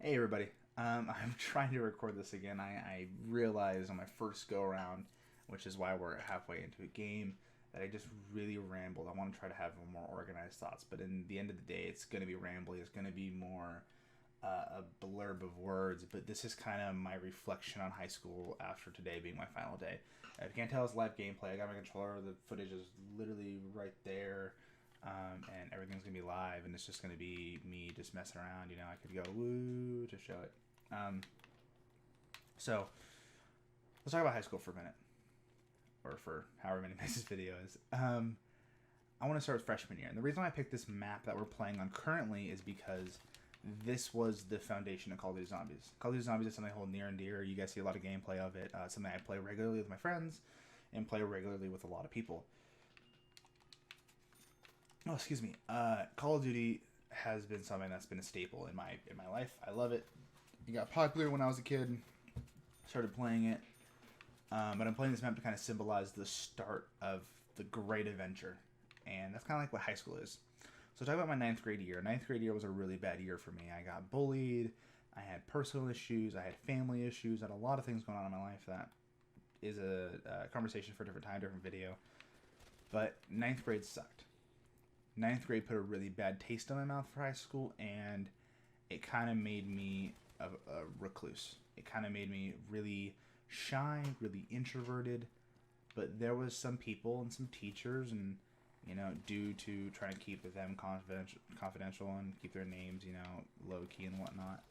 Hey everybody. I'm trying to record this again. I realized on my first go around, which is why we're halfway into a game, that I just really rambled. I want to try to have more organized thoughts, but in the end of the day, it's going to be rambly. It's going to be more a blurb of words. But this is kind of my reflection on high school after today being my final day. If you can't tell, it's live gameplay. I got my controller. The footage is literally right there. And everything's gonna be live, and it's just gonna be me just messing around. I could go woo to show it. So let's talk about high school for a minute, or for however many minutes this video is. I want to start with freshman year, and the reason why I picked this map that we're playing on currently is because this was the foundation of Call of Duty Zombies. Call of Duty Zombies is something I hold near and dear. You guys see a lot of gameplay of it. Something I play regularly with my friends, and play regularly with a lot of people. Oh, excuse me. Call of Duty has been something that's been a staple in my life. I love it. It got popular when I was a kid. Started playing it, but I'm playing this map to kind of symbolize the start of the great adventure, and that's kind of like what high school is. So talk about my ninth grade year. Ninth grade year was a really bad year for me. I got bullied. I had personal issues. I had family issues. I had a lot of things going on in my life that is a conversation for a different time, different video. But ninth grade sucked. Ninth grade put a really bad taste in my mouth for high school, and it kind of made me a recluse. It kind of made me really shy, really introverted. But there was some people and some teachers, and due to trying to keep them confidential and keep their names, low key and whatnot.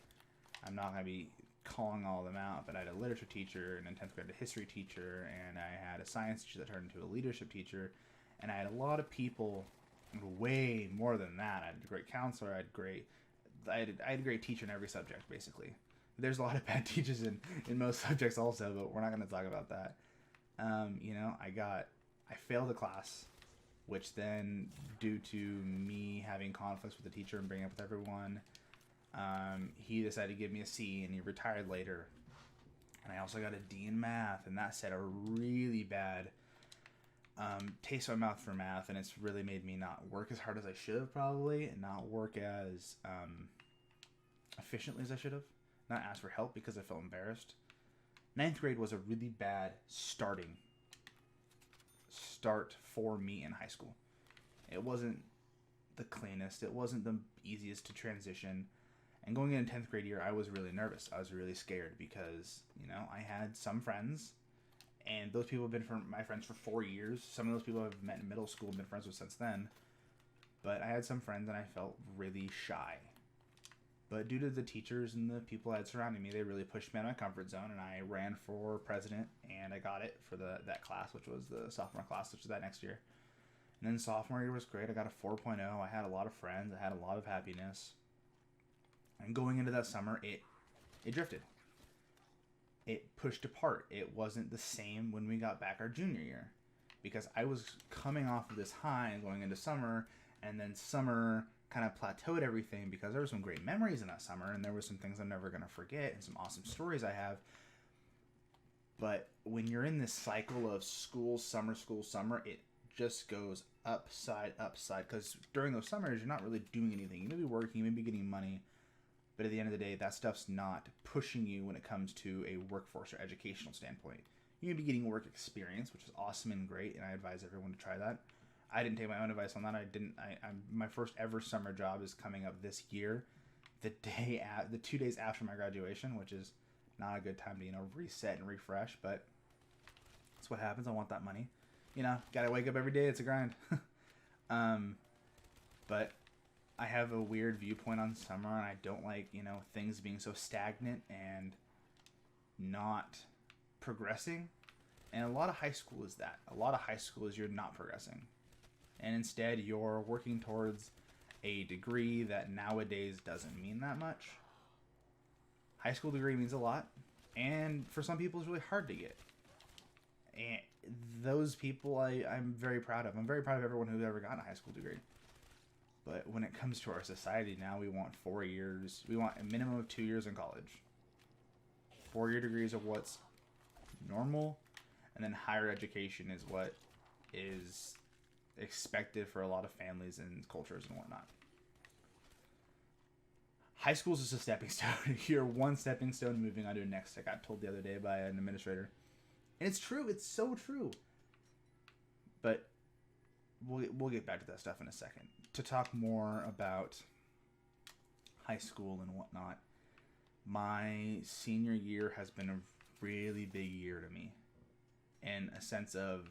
I'm not gonna be calling all of them out, but I had a literature teacher, and in 10th grade a history teacher, and I had a science teacher that turned into a leadership teacher, and I had a lot of people. Way more than that. I had a great counselor. I had a great teacher in every subject, basically. There's a lot of bad teachers in most subjects also, but we're not going to talk about that. I failed a class, which then, due to me having conflicts with the teacher and bringing up with everyone, he decided to give me a C, and he retired later. And I also got a D in math, and that set a really bad taste in my mouth for math, and it's really made me not work as hard as I should have, probably, and not work as efficiently as I should have. Not ask for help because I felt embarrassed. Ninth grade was a really bad start for me in high school. It wasn't the cleanest. It wasn't the easiest to transition. And going into 10th grade year, I was really nervous. I was really scared because, I had some friends. And those people have been my friends for 4 years. Some of those people I've met in middle school and been friends with since then. But I had some friends and I felt really shy. But due to the teachers and the people I had surrounding me, they really pushed me out of my comfort zone. And I ran for president, and I got it for that class, which was the sophomore class, which was that next year. And then sophomore year was great. I got a 4.0. I had a lot of friends. I had a lot of happiness. And going into that summer, it drifted. It pushed apart. It wasn't the same when we got back our junior year, because I was coming off of this high and going into summer, and then summer kind of plateaued everything because there were some great memories in that summer, and there were some things I'm never going to forget and some awesome stories I have. But when you're in this cycle of school, summer, it just goes upside, because during those summers, you're not really doing anything. You may be working, you may be getting money, but at the end of the day, that stuff's not pushing you when it comes to a workforce or educational standpoint. You may be getting work experience, which is awesome and great, and I advise everyone to try that. I didn't take my own advice on that. My first ever summer job is coming up this year, the 2 days after my graduation, which is not a good time to reset and refresh, but that's what happens. I want that money. Gotta wake up every day. It's a grind. But I have a weird viewpoint on summer, and I don't like, things being so stagnant and not progressing. And a lot of high school is that. A lot of high school is you're not progressing. And instead, you're working towards a degree that nowadays doesn't mean that much. High school degree means a lot, and for some people, it's really hard to get. And those people I'm very proud of. I'm very proud of everyone who's ever gotten a high school degree. But when it comes to our society now, we want 4 years. We want a minimum of 2 years in college. 4-year degrees are what's normal, and then higher education is what is expected for a lot of families and cultures and whatnot. high school is just a stepping stone. You're one stepping stone moving on to the next. I got told the other day by an administrator. And it's true. It's so true. But we'll get back to that stuff in a second. To talk more about high school and whatnot, my senior year has been a really big year to me. In a sense of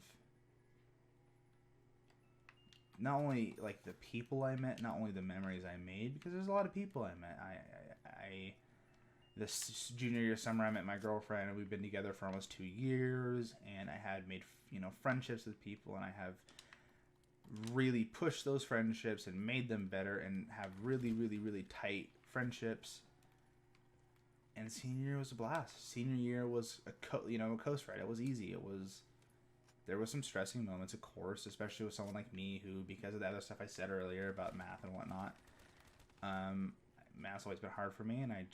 not only like the people I met, not only the memories I made, because there's a lot of people I met. This junior year summer, I met my girlfriend, and we've been together for almost 2 years, and I had made, friendships with people, and I have really pushed those friendships and made them better, and have really, really, really tight friendships. And senior year was a blast. Senior year was a coast ride. It was easy. There was some stressing moments, of course, especially with someone like me who, because of the other stuff I said earlier about math and whatnot, math's always been hard for me, and I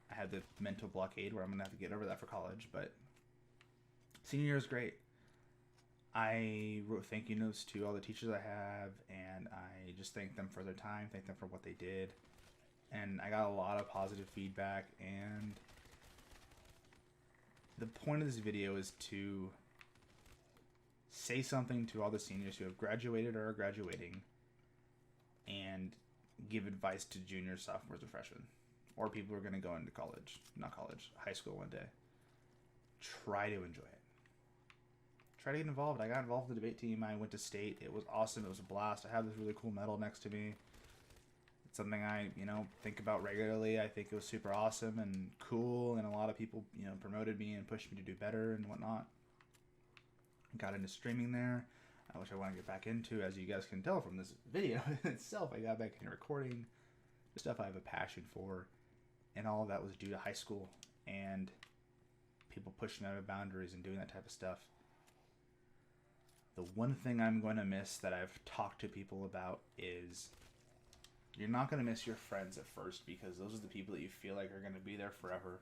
had the mental blockade where I'm going to have to get over that for college. But senior year was great. I wrote thank you notes to all the teachers I have, and I just thanked them for their time, thanked them for what they did. And I got a lot of positive feedback, and the point of this video is to say something to all the seniors who have graduated or are graduating, and give advice to juniors, sophomores, and freshmen, or people who are going to go into high school one day. Try to enjoy it. Try to get involved. I got involved in the debate team. I went to state. It was awesome. It was a blast. I have this really cool medal next to me. It's something I, think about regularly. I think it was super awesome and cool, and a lot of people, promoted me and pushed me to do better and whatnot. Got into streaming there, which I want to get back into. As you guys can tell from this video itself, I got back into recording the stuff I have a passion for, and all of that was due to high school and people pushing out of boundaries and doing that type of stuff. The one thing I'm going to miss that I've talked to people about is you're not going to miss your friends at first, because those are the people that you feel like are going to be there forever.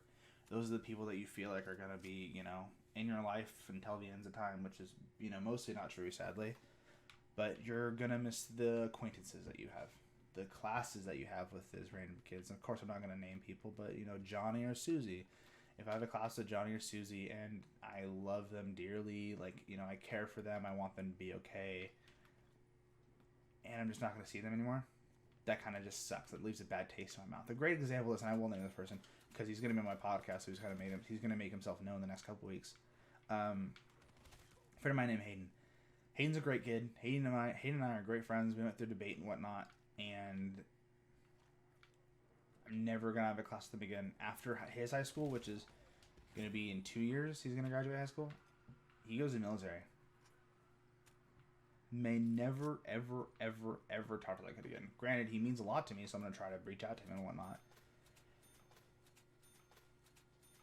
Those are the people that you feel like are going to be, in your life until the ends of time, which is, mostly not true, sadly. But you're going to miss the acquaintances that you have, the classes that you have with these random kids. And of course, I'm not going to name people, but, Johnny or Susie. If I have a class with Johnny or Susie and I love them dearly, I care for them, I want them to be okay, and I'm just not going to see them anymore, that kind of just sucks. It leaves a bad taste in my mouth. A great example is, and I will name this person because he's going to be on my podcast, so he's going to make himself known the next couple weeks. A friend of mine named Hayden. Hayden's a great kid. Hayden and I are great friends. We went through debate and whatnot, and I'm never going to have a class with him again after his high school, which is going to be in 2 years. He's going to graduate high school. He goes to the military. May never, ever, ever, ever talk to that kid again. Granted, he means a lot to me, so I'm going to try to reach out to him and whatnot.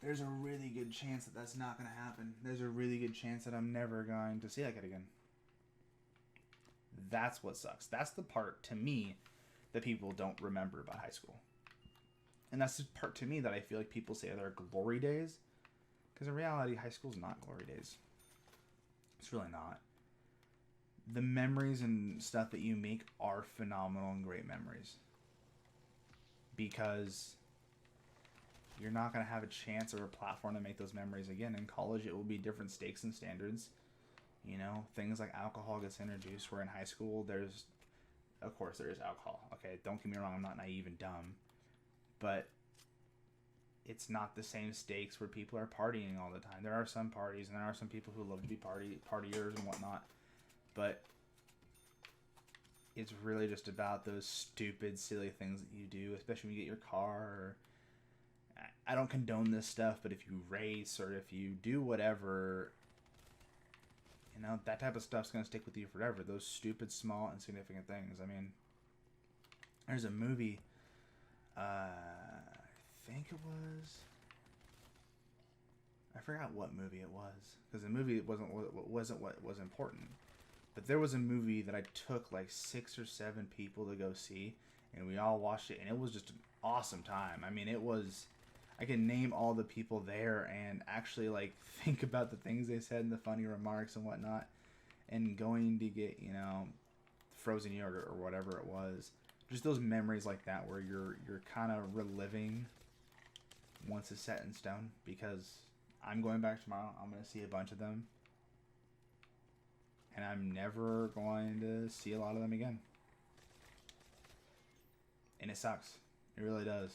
There's a really good chance that that's not going to happen. There's a really good chance that I'm never going to see that kid again. That's what sucks. That's the part, to me, that people don't remember about high school. And that's the part, to me, that I feel like people say are their glory days. Because in reality, high school's not glory days. It's really not. The memories and stuff that you make are phenomenal and great memories. Because you're not going to have a chance or a platform to make those memories again. In college, it will be different stakes and standards. Things like alcohol gets introduced, where in high school, of course there is alcohol. Okay, don't get me wrong, I'm not naive and dumb. But it's not the same stakes where people are partying all the time. There are some parties, and there are some people who love to be partiers and whatnot. But it's really just about those stupid, silly things that you do, especially when you get your car. I don't condone this stuff, but if you race or if you do whatever, that type of stuff's going to stick with you forever. Those stupid, small, insignificant things. I mean, there's a movie, I think it was, I forgot what movie it was, because the movie wasn't what was important. But there was a movie that I took like 6 or 7 people to go see, and we all watched it, and it was just an awesome time. I mean, I can name all the people there and actually think about the things they said and the funny remarks and whatnot, and going to get, frozen yogurt or whatever it was just those memories like that where you're kind of reliving once it's set in stone. Because I'm going back tomorrow. I'm going to see a bunch of them. And I'm never going to see a lot of them again. And it sucks. It really does.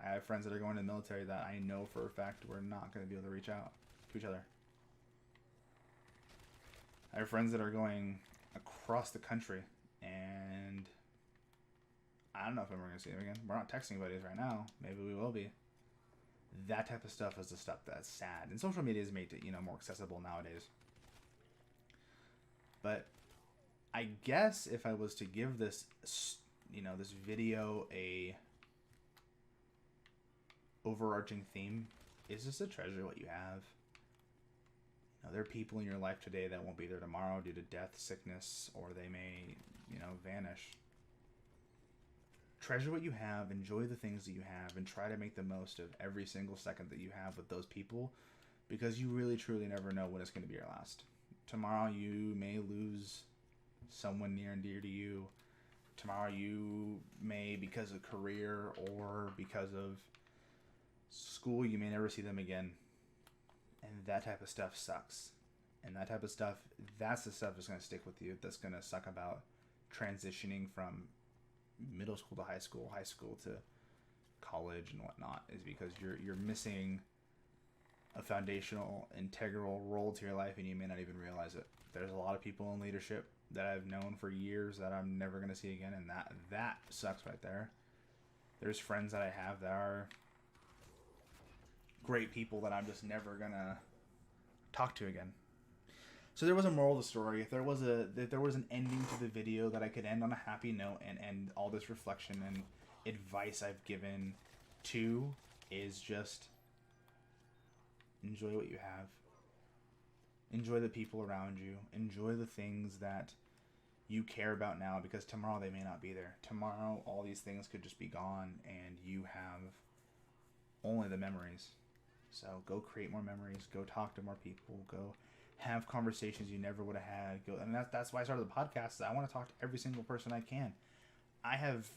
I have friends that are going to the military that I know for a fact we're not going to be able to reach out to each other. I have friends that are going across the country, and I don't know if I'm ever going to see them again. We're not texting buddies right now. Maybe we will be. That type of stuff is the stuff that's sad. And social media has made it, more accessible nowadays. But I guess if I was to give this, this video a overarching theme, is just to treasure what you have. There are people in your life today that won't be there tomorrow due to death, sickness, or they may, vanish. Treasure what you have, enjoy the things that you have, and try to make the most of every single second that you have with those people, because you really, truly never know when it's going to be your last. Tomorrow you may lose someone near and dear to you. Tomorrow you may, because of career or because of school, you may never see them again. And that type of stuff sucks. And that type of stuff, that's the stuff that's going to stick with you. That's going to suck about transitioning from middle school to high school to college and whatnot, is because you're missing a foundational, integral role to your life, and you may not even realize it. There's a lot of people in leadership that I've known for years that I'm never going to see again, and that sucks right there. There's friends that I have that are great people that I'm just never going to talk to again. So there was a moral of the story. If there was an ending to the video that I could end on a happy note and end all this reflection and advice I've given to, is just enjoy what you have. Enjoy the people around you. Enjoy the things that you care about now, because tomorrow they may not be there. Tomorrow all these things could just be gone and you have only the memories. So go create more memories. Go talk to more people. Go have conversations you never would have had. And that's why I started the podcast. I want to talk to every single person I can. I have,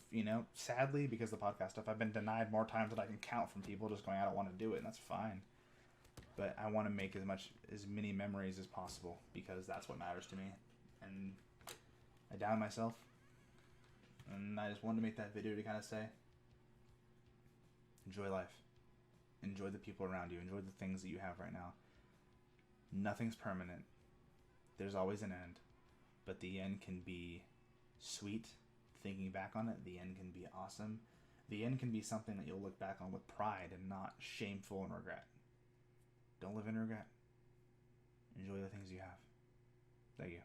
sadly, because of the podcast stuff, I've been denied more times than I can count from people just going, I don't want to do it, and that's fine. But I want to make as many memories as possible, because that's what matters to me. And I doubted myself, and I just wanted to make that video to kind of say, enjoy life. Enjoy the people around you. Enjoy the things that you have right now. Nothing's permanent. There's always an end. But the end can be sweet. Thinking back on it, the end can be awesome. The end can be something that you'll look back on with pride and not shameful and regret. Don't live in regret. Enjoy the things you have. Thank you.